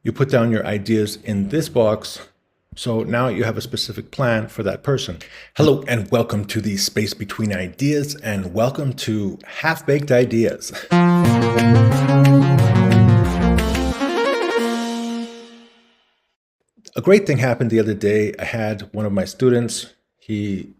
You put down your ideas in this box. So now you have a specific plan for that person. Hello and welcome to the space between ideas, and welcome to Half-Baked Ideas. A great thing happened the other day. I had one of my students, he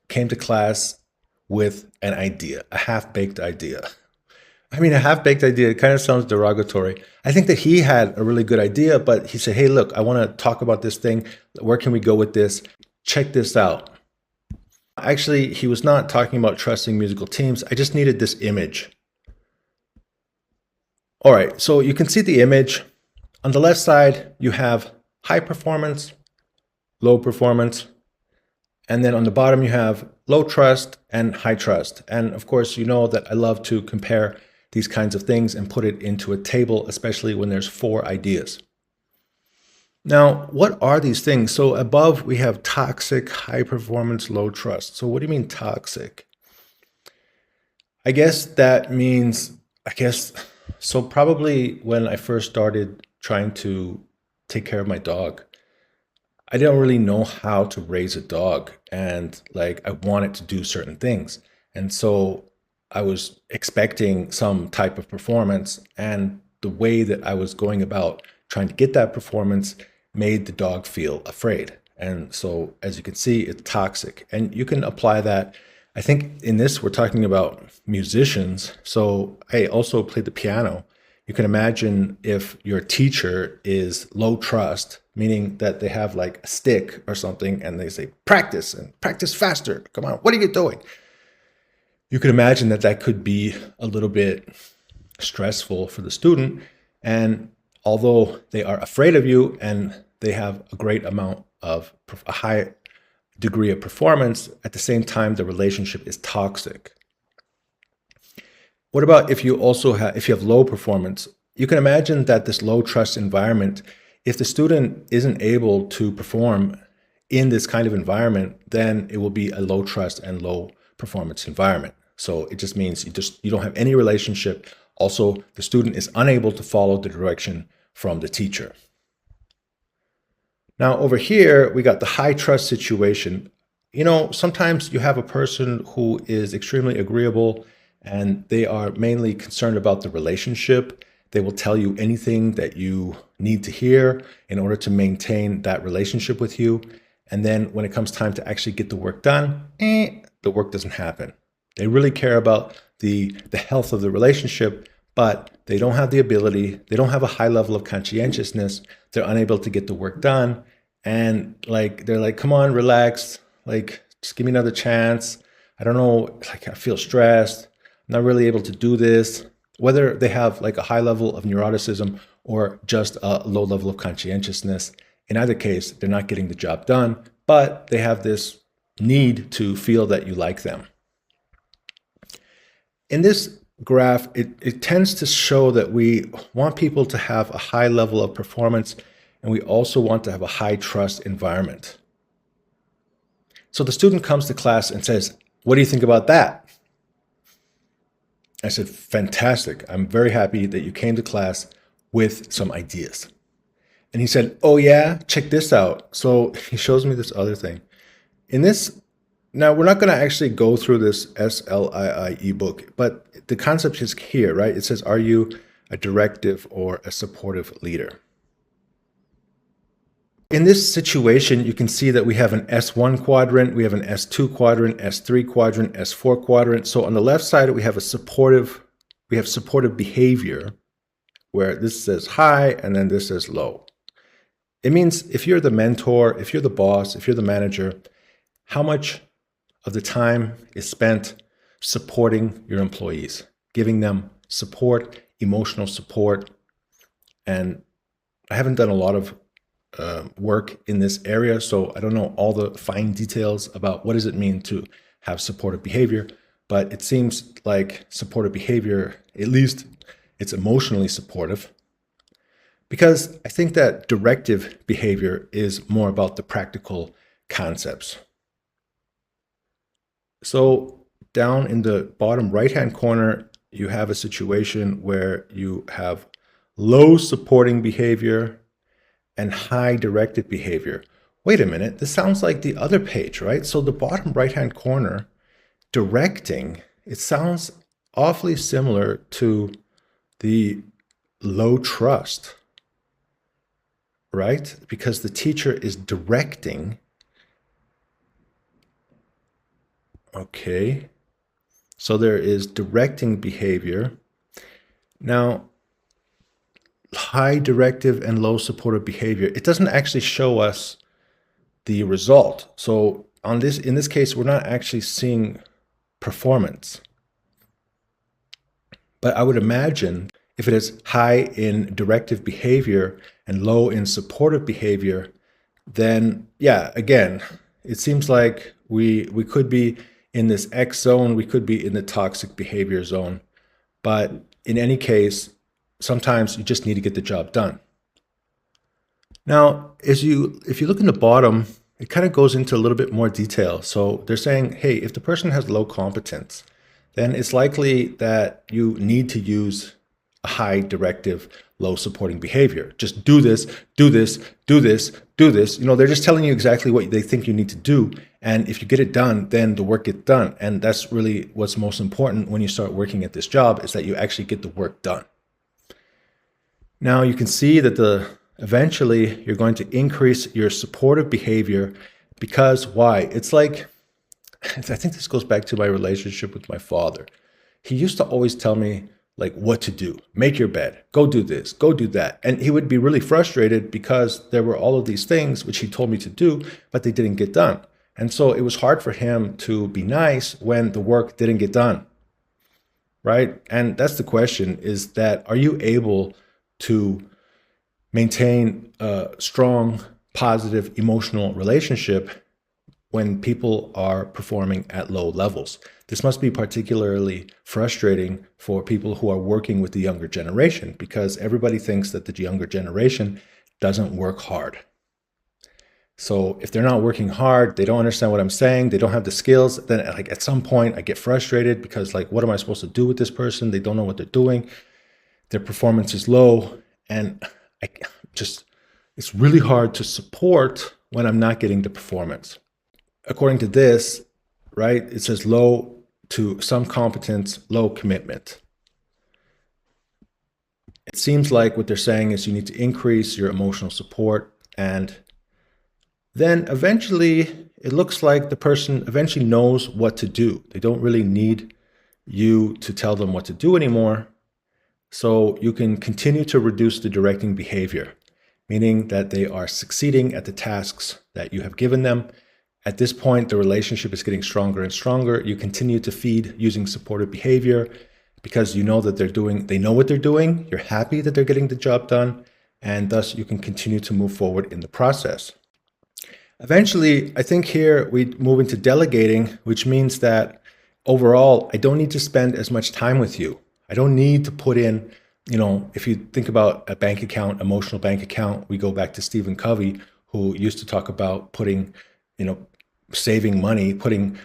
came to class with an idea, a half-baked idea. I mean, a half-baked idea, it kind of sounds derogatory. I think that he had a really good idea, but he said, hey, look, I want to talk about this thing. Where can we go with this? Check this out. Actually, he was not talking about trusting musical teams. I just needed this image. All right, so you can see the image. On the left side, you have high performance, low performance. And then on the bottom, you have low trust and high trust. And of course, you know that I love to compare these kinds of things and put it into a table, especially when there's 4 ideas. Now, what are these things? So above we have toxic, high performance, low trust. So what do you mean toxic? I guess that means, so probably when I first started trying to take care of my dog, I didn't really know how to raise a dog, and I wanted to do certain things. And so I was expecting some type of performance, and the way that I was going about trying to get that performance made the dog feel afraid. And so, as you can see, it's toxic. And you can apply that. I think in this, we're talking about musicians. So I also play the piano. You can imagine if your teacher is low trust, meaning that they have like a stick or something, and they say, practice and practice faster. Come on, what are you doing? You could imagine that that could be a little bit stressful for the student. And although they are afraid of you and they have a great amount of a high degree of performance, at the same time, the relationship is toxic. What about if you have low performance? You can imagine that this low trust environment, if the student isn't able to perform in this kind of environment, then it will be a low trust and low performance environment. So it just means you don't have any relationship. Also, the student is unable to follow the direction from the teacher. Now over here, we got the high trust situation. You know, sometimes you have a person who is extremely agreeable and they are mainly concerned about the relationship. They will tell you anything that you need to hear in order to maintain that relationship with you. And then when it comes time to actually get the work done, the work doesn't happen. They really care about the health of the relationship, but they don't have the ability, they don't have a high level of conscientiousness, they're unable to get the work done. And they're like, come on, relax, just give me another chance. I don't know, I feel stressed. I'm not really able to do this. Whether they have a high level of neuroticism or just a low level of conscientiousness, in either case, they're not getting the job done, but they have this need to feel that you like them. In this graph, it tends to show that we want people to have a high level of performance, and we also want to have a high trust environment. So the student comes to class and says, what do you think about that? I said, fantastic. I'm very happy that you came to class with some ideas. And he said, oh yeah, check this out. So he shows me this other thing. In this, now we're not going to actually go through this SLII ebook, but the concept is here, right? It says, are you a directive or a supportive leader? In this situation, you can see that we have an S1 quadrant, we have an S2 quadrant, S3 quadrant, S4 quadrant. So on the left side, we have supportive behavior, where this says high and then this says low. It means if you're the mentor, if you're the boss, if you're the manager, how much of the time is spent supporting your employees, giving them support, emotional support. And I haven't done a lot of work in this area, so I don't know all the fine details about what does it mean to have supportive behavior, but it seems like supportive behavior, at least it's emotionally supportive, because I think that directive behavior is more about the practical concepts. So down in the bottom right-hand corner, you have a situation where you have low supporting behavior and high directed behavior. Wait a minute, this sounds like the other page, right? So the bottom right-hand corner, directing, it sounds awfully similar to the low trust, right? Because the teacher is directing. Okay, so there is directing behavior. Now, high directive and low supportive behavior, it doesn't actually show us the result. So in this case, we're not actually seeing performance. But I would imagine if it is high in directive behavior and low in supportive behavior, then yeah, again, it seems like we could be in this X zone, we could be in the toxic behavior zone. But in any case, sometimes you just need to get the job done. Now, if you look in the bottom, it kind of goes into a little bit more detail. So they're saying, hey, if the person has low competence, then it's likely that you need to use a high directive, low supporting behavior. Just do this, do this, do this, do this. You know, they're just telling you exactly what they think you need to do. And if you get it done, then the work gets done. And that's really what's most important when you start working at this job, is that you actually get the work done. Now you can see that eventually you're going to increase your supportive behavior, because why? It's like, I think this goes back to my relationship with my father. He used to always tell me like what to do. Make your bed, go do this, go do that. And he would be really frustrated because there were all of these things which he told me to do, but they didn't get done. And so it was hard for him to be nice when the work didn't get done, right? And that's the question, is that, are you able to maintain a strong, positive, emotional relationship when people are performing at low levels? This must be particularly frustrating for people who are working with the younger generation, because everybody thinks that the younger generation doesn't work hard. So if they're not working hard, they don't understand what I'm saying, they don't have the skills, then like at some point I get frustrated, because like, what am I supposed to do with this person? They don't know what they're doing. Their performance is low, and it's really hard to support when I'm not getting the performance. According to this, right, it says low to some competence, low commitment. It seems like what they're saying is you need to increase your emotional support, and then eventually it looks like the person eventually knows what to do. They don't really need you to tell them what to do anymore. So you can continue to reduce the directing behavior, meaning that they are succeeding at the tasks that you have given them. At this point, the relationship is getting stronger and stronger. You continue to feed using supportive behavior because you know that they know what they're doing. You're happy that they're getting the job done, and thus you can continue to move forward in the process. Eventually, I think here we move into delegating, which means that overall, I don't need to spend as much time with you. I don't need to put in, if you think about a bank account, emotional bank account, we go back to Stephen Covey, who used to talk about putting, saving money, putting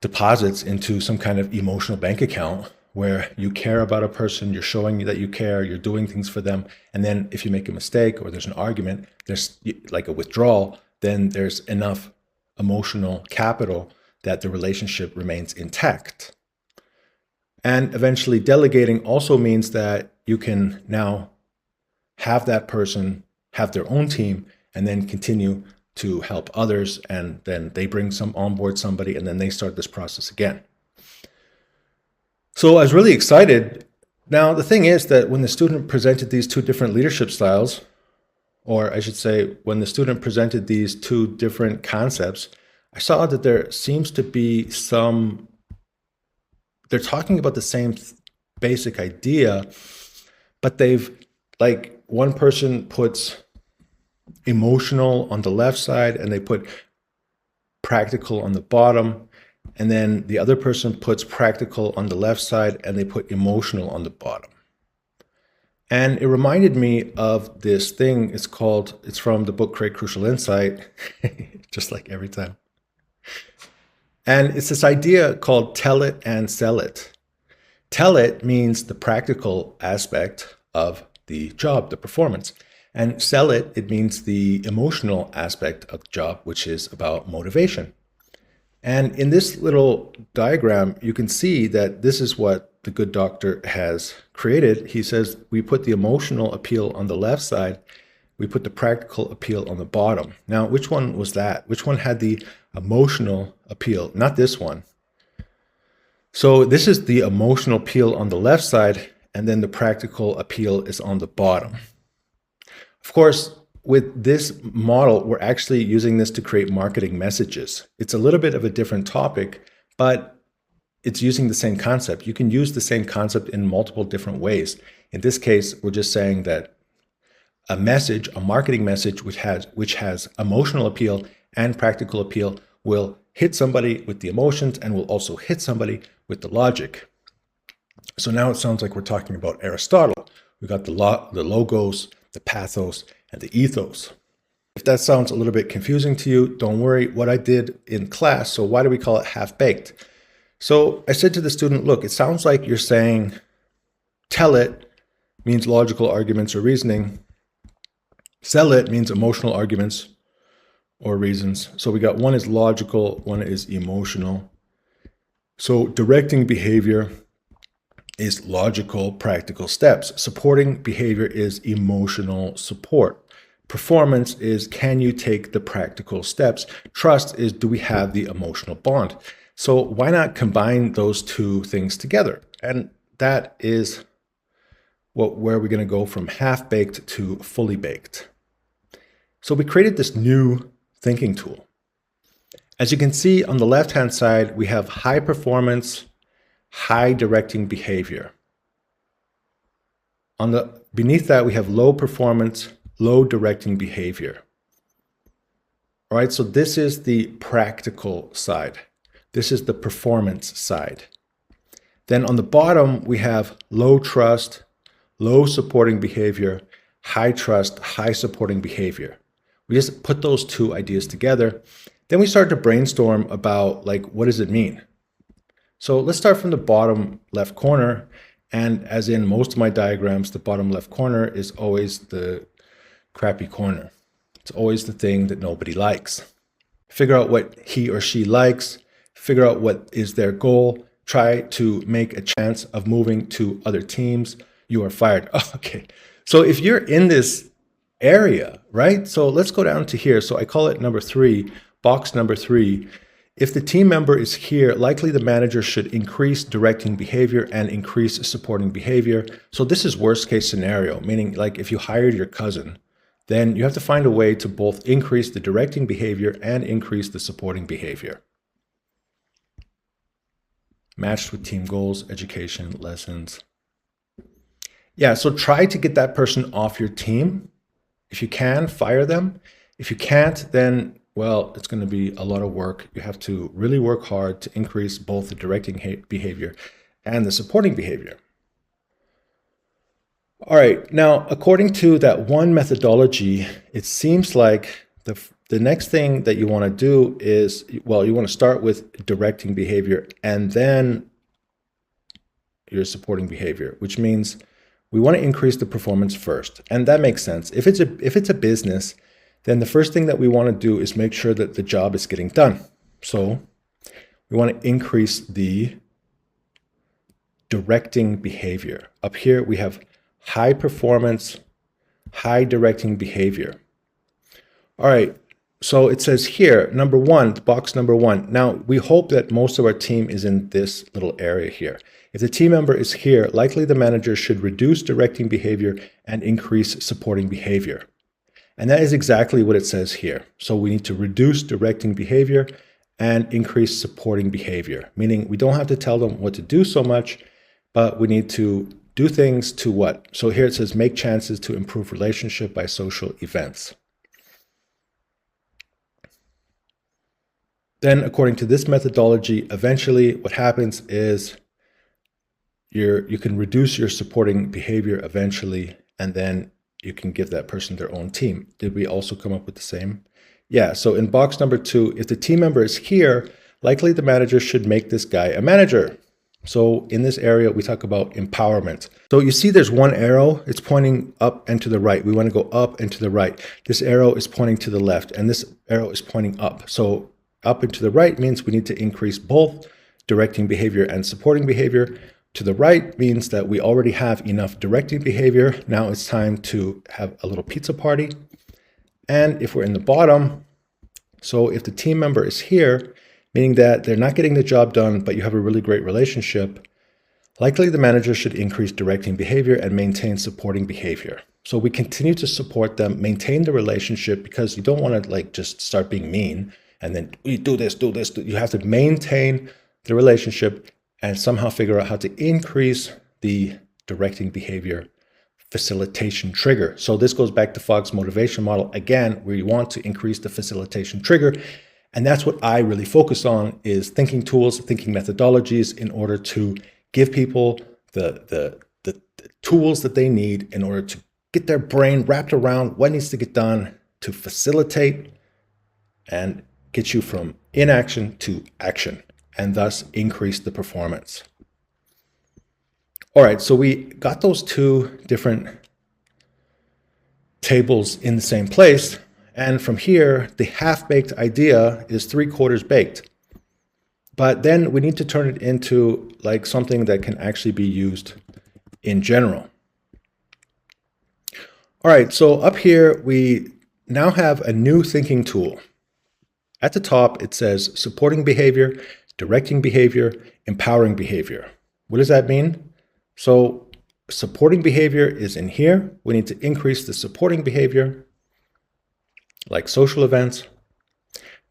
deposits into some kind of emotional bank account where you care about a person, you're showing that you care, you're doing things for them. And then if you make a mistake or there's an argument, there's like a withdrawal, then there's enough emotional capital that the relationship remains intact. And eventually delegating also means that you can now have that person have their own team and then continue to help others, and then they bring on board somebody, and then they start this process again. So I was really excited. Now, the thing is that when the student presented these two different leadership styles, or I should say, when the student presented these two different concepts, I saw that there seems to be they're talking about the same basic idea, but one person puts emotional on the left side and they put practical on the bottom, and then the other person puts practical on the left side and they put emotional on the bottom. And it reminded me of this thing. It's from the book Create Crucial Insight, just like every time. And it's this idea called tell it and sell it. Tell it means the practical aspect of the job, the performance. And sell it, it means the emotional aspect of the job, which is about motivation. And in this little diagram, you can see that this is what the good doctor has created. He says we put the emotional appeal on the left side, we put the practical appeal on the bottom. Now, which one was that? Which one had the emotional appeal? Not this one. So this is the emotional appeal on the left side, and then the practical appeal is on the bottom. Of course, with this model, we're actually using this to create marketing messages. It's a little bit of a different topic, but it's using the same concept. You can use the same concept in multiple different ways. In this case, we're just saying that a message, a marketing message which has emotional appeal and practical appeal will hit somebody with the emotions and will also hit somebody with the logic. So now it sounds like we're talking about Aristotle. We got the logos, the pathos, and the ethos. If that sounds a little bit confusing to you, don't worry. What I did in class, so why do we call it half-baked? So I said to the student, look, it sounds like you're saying tell it means logical arguments or reasoning. Sell it means emotional arguments or reasons. So we got one is logical, one is emotional. So directing behavior is logical, practical steps. Supporting behavior is emotional support. Performance is, can you take the practical steps? Trust is, do we have the emotional bond? So why not combine those two things together? And that is where we're going to go from half-baked to fully baked. So we created this new thinking tool. As you can see on the left-hand side, we have high performance, high directing behavior. Beneath that, we have low performance, low directing behavior. All right, so this is the practical side. This is the performance side. Then on the bottom, we have low trust, low supporting behavior, high trust, high supporting behavior. We just put those two ideas together. Then we start to brainstorm about, like, what does it mean? So let's start from the bottom left corner. And as in most of my diagrams, the bottom left corner is always the crappy corner. It's always the thing that nobody likes. Figure out what he or she likes, figure out what is their goal, try to make a chance of moving to other teams. You are fired. Oh, okay. So if you're in this area, right? So let's go down to here. So I call it number 3, box number 3. If the team member is here, likely the manager should increase directing behavior and increase supporting behavior. So this is worst case scenario, meaning like if you hired your cousin, then you have to find a way to both increase the directing behavior and increase the supporting behavior. Matched with team goals, education, lessons. Yeah, so try to get that person off your team. If you can, fire them. If you can't, then, well, it's going to be a lot of work. You have to really work hard to increase both the directing behavior and the supporting behavior. All right, now, according to that one methodology, it seems like the next thing that you want to do is, well, you want to start with directing behavior and then your supporting behavior, which means we want to increase the performance first. And that makes sense. If it's a business, then the first thing that we want to do is make sure that the job is getting done. So we want to increase the directing behavior. Up here, we have high performance, high directing behavior. All right, so it says here, number 1, box number 1. Now, we hope that most of our team is in this little area here. If the team member is here, likely the manager should reduce directing behavior and increase supporting behavior. And that is exactly what it says here. So we need to reduce directing behavior and increase supporting behavior, meaning we don't have to tell them what to do so much, but we need to do things to what? So here it says make chances to improve relationship by social events. Then according to this methodology, eventually what happens is you can reduce your supporting behavior eventually, and then you can give that person their own team. Did we also come up with the same? Yeah, so in box number 2, if the team member is here, likely the manager should make this guy a manager. So in this area, we talk about empowerment. So you see there's one arrow, it's pointing up and to the right. We want to go up and to the right. This arrow is pointing to the left, and this arrow is pointing up. So up and to the right means we need to increase both directing behavior and supporting behavior. To the right means that we already have enough directing behavior. Now it's time to have a little pizza party. And if we're in the bottom, so if the team member is here, meaning that they're not getting the job done, but you have a really great relationship, likely the manager should increase directing behavior and maintain supporting behavior. So we continue to support them, maintain the relationship, because you don't want to like just start being mean and then you do this. You have to maintain the relationship and somehow figure out how to increase the directing behavior facilitation trigger. So this goes back to Fogg's motivation model again, where you want to increase the facilitation trigger. And that's what I really focus on, is thinking tools, thinking methodologies, in order to give people the tools that they need in order to get their brain wrapped around what needs to get done to facilitate and get you from inaction to action, and thus increase the performance. All right, so we got those two different tables in the same place. And from here, the half-baked idea is 3/4 baked. But then we need to turn it into like something that can actually be used in general. All right, so up here, we now have a new thinking tool. At the top, it says supporting behavior, directing behavior, empowering behavior. What does that mean? So supporting behavior is in here. We need to increase the supporting behavior, like social events.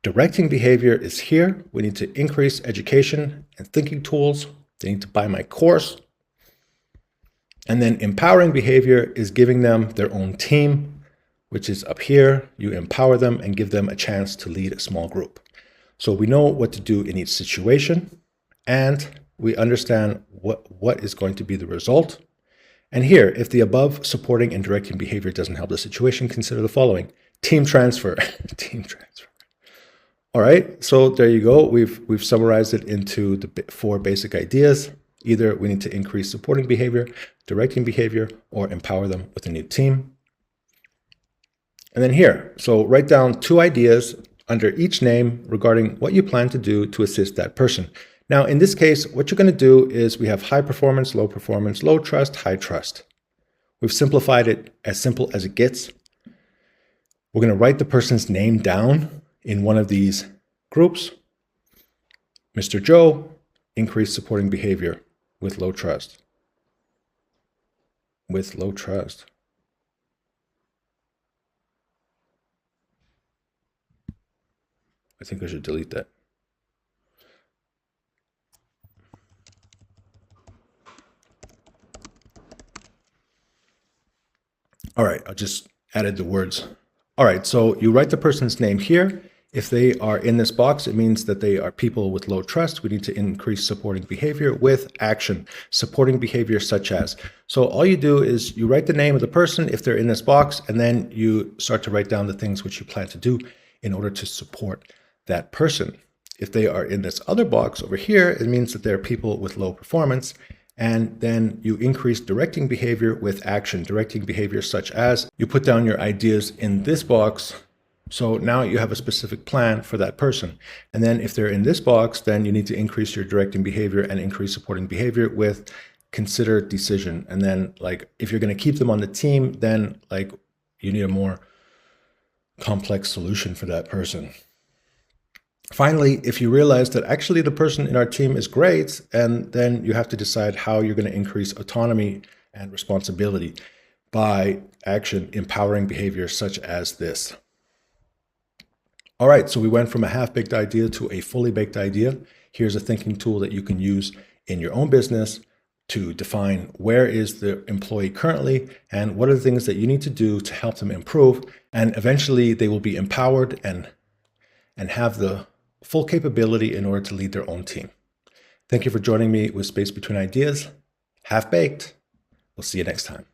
Directing behavior is here. We need to increase education and thinking tools. They need to buy my course. And then empowering behavior is giving them their own team, which is up here. You empower them and give them a chance to lead a small group. So we know what to do in each situation, and we understand what is going to be the result. And here, if the above supporting and directing behavior doesn't help the situation, consider the following: team transfer. Team transfer. All right, so there you go. We've summarized it into the 4 basic ideas. Either we need to increase supporting behavior, directing behavior, or empower them with a new team. And then here, so write down 2 ideas under each name regarding what you plan to do to assist that person. Now, in this case, what you're going to do is we have high performance, low trust, high trust. We've simplified it as simple as it gets. We're going to write the person's name down in one of these groups. Mr. Joe, increase supporting behavior with low trust. With low trust. I think I should delete that. All right, I just added the words. All right, so you write the person's name here. If they are in this box, it means that they are people with low trust. We need to increase supporting behavior with action, supporting behavior such as. So all you do is you write the name of the person if they're in this box, and then you start to write down the things which you plan to do in order to support that person. If they are in this other box over here, it means that they're people with low performance. And then you increase directing behavior with action, directing behavior such as you put down your ideas in this box. So now you have a specific plan for that person. And then if they're in this box, then you need to increase your directing behavior and increase supporting behavior with considered decision. And then like, if you're going to keep them on the team, then like you need a more complex solution for that person. Finally, if you realize that actually the person in our team is great, and then you have to decide how you're going to increase autonomy and responsibility by action, empowering behavior such as this. All right, so we went from a half-baked idea to a fully baked idea. Here's a thinking tool that you can use in your own business to define where is the employee currently and what are the things that you need to do to help them improve. And eventually they will be empowered and have the full capability in order to lead their own team. Thank you for joining me with Space Between Ideas. Half Baked. We'll see you next time.